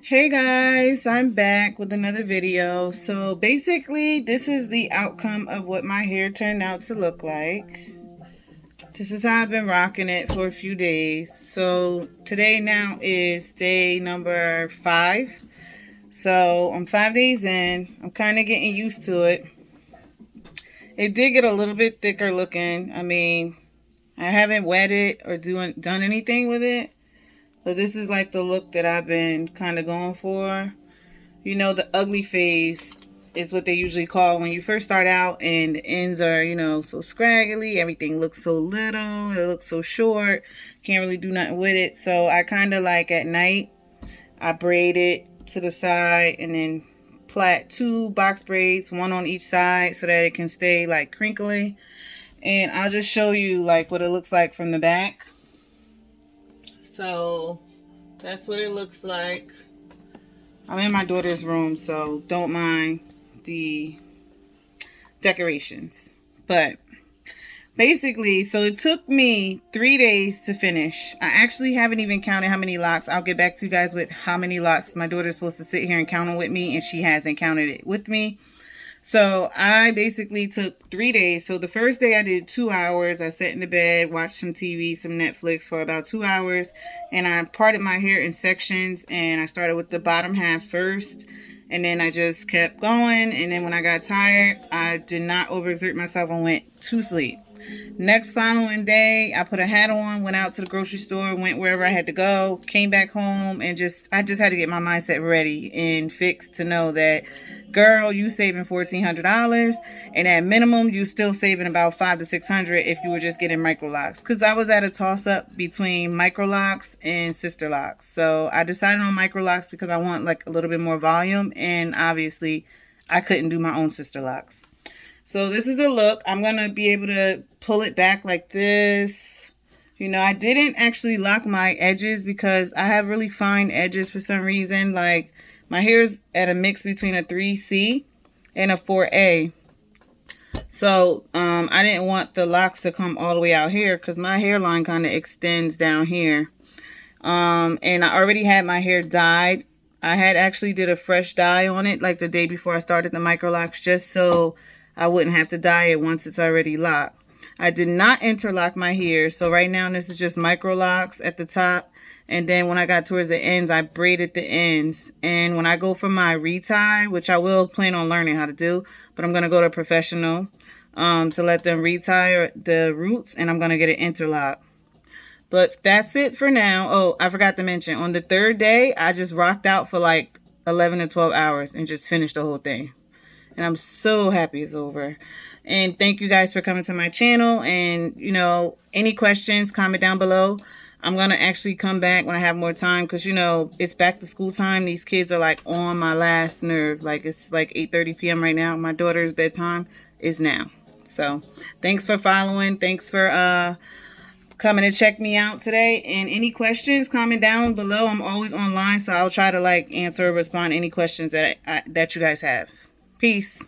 Hey guys, I'm back with another video. So basically, this is the outcome of what my hair turned out to look like. This is how I've been rocking it for a few days. So today now is day number 5. So I'm 5 days in. I'm kind of getting used to it. It did get a little bit thicker looking. I mean, I haven't wet it or done anything with it. But this is like the look that I've been kind of going for. You know, the ugly phase is what they usually call when you first start out and the ends are, so scraggly. Everything looks so little. It looks so short. Can't really do nothing with it. So I kind of like at night, I braid it to the side and then plait 2 box braids, 1 on each side so that it can stay like crinkly. And I'll just show you like what it looks like from the back. So that's what it looks like. I'm in my daughter's room, so don't mind the decorations. But basically, so it took me 3 days to finish. I actually haven't even counted how many locks. I'll get back to you guys with how many locks. My daughter's supposed to sit here and count them with me, and she hasn't counted it with me. So I basically took 3 days. So the first day I did 2 hours. I sat in the bed, watched some TV, some Netflix for about 2 hours. And I parted my hair in sections. And I started with the bottom half first. And then I just kept going. And then when I got tired, I did not overexert myself and went to sleep. Next following day, I put a hat on, went out to the grocery store, went wherever I had to go, came back home, and I just had to get my mindset ready and fixed to know that, girl, you saving $1,400, and at minimum, you still saving about $500 to $600 if you were just getting Microlocs. Because I was at a toss-up between Microlocs and Sister Locks. So I decided on Microlocs because I want like a little bit more volume, and obviously, I couldn't do my own Sister Locks. So this is the look. I'm going to be able to pull it back like this. You know, I didn't actually lock my edges because I have really fine edges for some reason. Like, my hair is at a mix between a 3C and a 4A. So, I didn't want the locks to come all the way out here because my hairline kind of extends down here. And I already had my hair dyed. I had actually did a fresh dye on it like the day before I started the Microlocs just so I wouldn't have to dye it once it's already locked. I did not interlock my hair. So right now this is just Microlocs at the top. And then when I got towards the ends, I braided the ends. And when I go for my retie, which I will plan on learning how to do, but I'm going to go to a professional to let them retie the roots. And I'm going to get it interlocked. But that's it for now. Oh, I forgot to mention, on the 3rd day, I just rocked out for like 11 to 12 hours and just finished the whole thing. And I'm so happy it's over. And thank you guys for coming to my channel. And, you know, any questions, comment down below. I'm going to actually come back when I have more time. Because, you know, it's back to school time. These kids are like on my last nerve. Like, it's like 8:30 p.m. right now. My daughter's bedtime is now. So, thanks for following. Thanks for coming to check me out today. And any questions, comment down below. I'm always online. So, I'll try to like answer or respond to any questions that you guys have. Peace.